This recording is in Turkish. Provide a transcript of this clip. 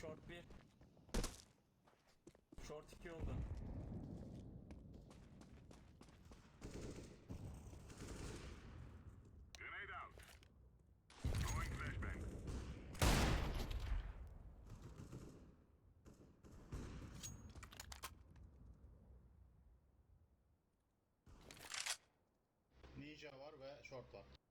Short 1. Short 2 oldu. Grenade out. Throwing flashbang. Ninja var ve short var.